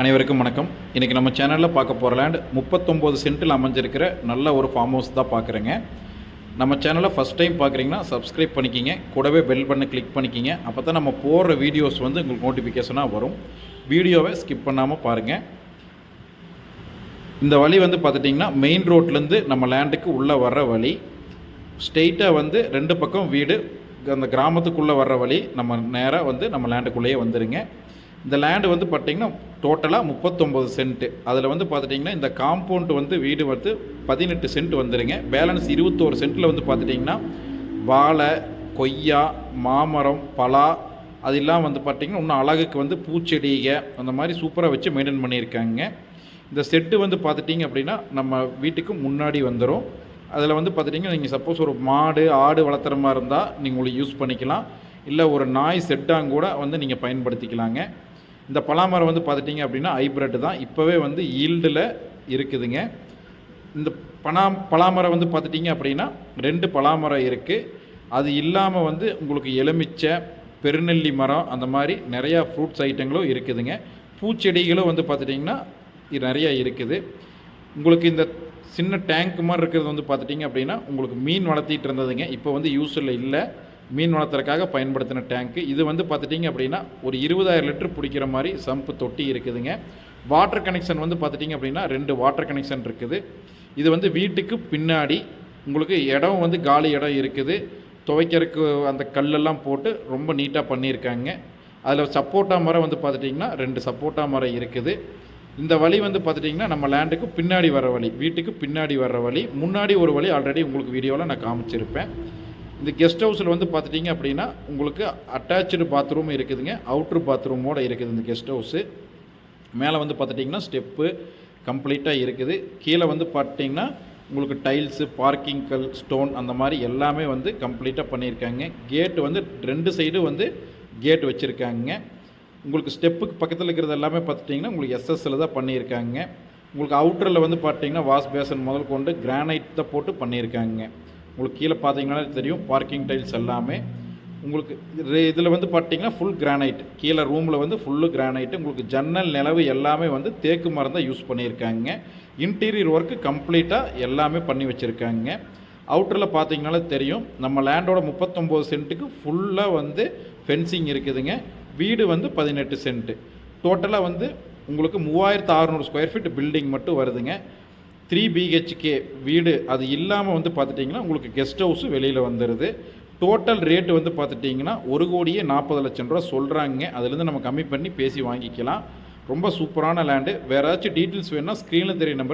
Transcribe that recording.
அனைவருக்கும் வணக்கம். இன்றைக்கி நம்ம சேனலில் பார்க்க போகிற லேண்ட் 39 சென்ட்டில் அமைஞ்சிருக்கிற நல்ல ஒரு ஃபார்ம் ஹவுஸ் தான் பார்க்குறேங்க. நம்ம சேனலை ஃபஸ்ட் டைம் பார்க்குறீங்கன்னா சப்ஸ்கிரைப் பண்ணிக்கிங்க, கூடவே பெல் பட்டனை கிளிக் பண்ணிக்கிங்க. அப்போ தான் நம்ம போடுற வீடியோஸ் வந்து உங்களுக்கு நோட்டிஃபிகேஷனாக வரும். வீடியோவை ஸ்கிப் பண்ணாமல் பாருங்கள். இந்த வழி வந்து பார்த்துட்டிங்கன்னா மெயின் ரோட்லேருந்து நம்ம லேண்டுக்கு உள்ளே வர்ற வழி. ஸ்ட்ரெயிட்டாக வந்து ரெண்டு பக்கம் வீடு, அந்த கிராமத்துக்குள்ளே வர்ற வழி நம்ம நேராக வந்து நம்ம லேண்டுக்குள்ளேயே வந்துடுங்க. இந்த லேண்டு வந்து பார்த்திங்கன்னா டோட்டலாக 39 சென்ட்டு. அதில் வந்து பார்த்துட்டிங்கன்னா இந்த காம்பவுண்ட் வந்து வீடு வந்து 18 சென்ட் வந்துடுங்க. பேலன்ஸ் 21 சென்ட்டில் வந்து பார்த்துட்டிங்கன்னா வாழை, கொய்யா, மாமரம், பலா, அதெல்லாம் வந்து பார்த்திங்கன்னா இன்னும் அழகுக்கு வந்து பூச்செடிக அந்த மாதிரி சூப்பராக வச்சு மெயின்டைன் பண்ணியிருக்காங்க. இந்த செட்டு வந்து பார்த்துட்டிங்க அப்படின்னா நம்ம வீட்டுக்கு முன்னாடி வந்துடும். அதில் வந்து பார்த்துட்டிங்கன்னா நீங்கள் சப்போஸ் ஒரு மாடு, ஆடு வளர்த்துற மாதிரி இருந்தால் நீங்கள் உங்களுக்கு யூஸ் பண்ணிக்கலாம். இல்லை ஒரு நாய் செட்டாங்க கூட வந்து நீங்கள் பயன்படுத்திக்கலாங்க. இந்த பலாமரம் வந்து பார்த்துட்டிங்க அப்படின்னா ஹைப்ரிட் தான், இப்போவே வந்து ஈல்டில் இருக்குதுங்க. இந்த பலாமரம் வந்து பார்த்துட்டிங்க அப்படின்னா 2 பலாமரம் இருக்குது. அது இல்லாமல் வந்து உங்களுக்கு எலுமிச்சை, பெருநெல்லி மரம், அந்த மாதிரி நிறையா ஃப்ரூட்ஸ் ஐட்டங்களும் இருக்குதுங்க. பூச்செடிகளும் வந்து பார்த்துட்டிங்கன்னா நிறையா இருக்குது. உங்களுக்கு இந்த சின்ன டேங்க் மாதிரி இருக்கிறது வந்து பார்த்துட்டிங்க அப்படின்னா உங்களுக்கு மீன் வளர்த்திட்டு இருந்ததுங்க. இப்போ வந்து யூஸில் இல்லை, மீன் வளர்த்துறதுக்காக பயன்படுத்தின டேங்க்கு. இது வந்து பார்த்துட்டிங்க அப்படின்னா ஒரு 20,000 லிட்டர் பிடிக்கிற மாதிரி சம்பு தொட்டி இருக்குதுங்க. வாட்டர் கனெக்ஷன் வந்து பார்த்துட்டிங்க அப்படின்னா 2 வாட்டர் கனெக்ஷன் இருக்குது. இது வந்து வீட்டுக்கு பின்னாடி உங்களுக்கு இடம் வந்து காலி இடம் இருக்குது. துவைக்கிறதுக்கு அந்த கல்லெல்லாம் போட்டு ரொம்ப நீட்டாக பண்ணியிருக்காங்க. அதில் சப்போட்டா மரம் வந்து பார்த்துட்டிங்கன்னா 2 சப்போட்டா மரம் இருக்குது. இந்த வழி வந்து பார்த்துட்டிங்கன்னா நம்ம லேண்டுக்கு பின்னாடி வர வழி, வீட்டுக்கு பின்னாடி வர்ற வழி. முன்னாடி ஒரு வழி ஆல்ரெடி உங்களுக்கு வீடியோவில் நான் காமிச்சிருப்பேன். இந்த கெஸ்ட் ஹவுஸில் வந்து பார்த்துட்டிங்க அப்படின்னா உங்களுக்கு அட்டாச்சு பாத்ரூம் இருக்குதுங்க, அவுட்ரு பாத்ரூமோடு இருக்குது இந்த கெஸ்ட் ஹவுஸு. மேலே வந்து பார்த்துட்டிங்கன்னா ஸ்டெப்பு கம்ப்ளீட்டாக இருக்குது. கீழே வந்து பார்த்திங்கன்னா உங்களுக்கு டைல்ஸு, பார்க்கிங் கல், ஸ்டோன் அந்த மாதிரி எல்லாமே வந்து கம்ப்ளீட்டாக பண்ணியிருக்காங்க. கேட்டு வந்து 2 சைடு வந்து கேட் வச்சுருக்காங்க. உங்களுக்கு ஸ்டெப்புக்கு பக்கத்தில் இருக்கிறது எல்லாமே பார்த்துட்டிங்கன்னா உங்களுக்கு எஸ்எஸ்சில் தான் பண்ணியிருக்காங்க. உங்களுக்கு அவுட்டரில் வந்து பார்த்திங்கன்னா வாஷ் பேசன் முதல் கொண்டு கிரானைட் தான் போட்டு பண்ணியிருக்காங்க. உங்களுக்கு கீழே பார்த்தீங்கன்னா தெரியும் பார்க்கிங் டைல்ஸ் எல்லாமே. உங்களுக்கு இதில் வந்து பார்த்திங்கன்னா ஃபுல் கிரானைட், கீழே ரூமில் வந்து ஃபுல்லு கிரானைட்டு. உங்களுக்கு ஜன்னல், நிலவு எல்லாமே வந்து தேக்கு மரம் தான் யூஸ் பண்ணியிருக்காங்க. இன்டீரியர் ஒர்க்கு கம்ப்ளீட்டாக எல்லாமே பண்ணி வச்சுருக்காங்க. அவுட்டரில் பார்த்தீங்கனாலே தெரியும் நம்ம லேண்டோட 39 சென்ட்டுக்கு ஃபுல்லாக வந்து ஃபென்சிங் இருக்குதுங்க. வீடு வந்து 18 சென்ட்டு. டோட்டலாக வந்து உங்களுக்கு 3600 ஸ்கொயர் ஃபீட் பில்டிங் மட்டும் வருதுங்க. 3 BHK வீடு. அது இல்லாமல் வந்து பார்த்துட்டிங்கன்னா உங்களுக்கு கெஸ்ட் ஹவுஸு வெளியில் வந்துடுது. டோட்டல் ரேட்டு வந்து பார்த்துட்டிங்கன்னா 1,40,00,000 ரூபா சொல்கிறாங்க. அதுலேருந்து நம்ம கம்மி பண்ணி பேசி வாங்கிக்கலாம். ரொம்ப சூப்பரான லேண்டு. வேறு ஏதாச்சும் டீட்டெயில்ஸ் வேணுன்னா ஸ்க்ரீனில் தெரிய நம்பர்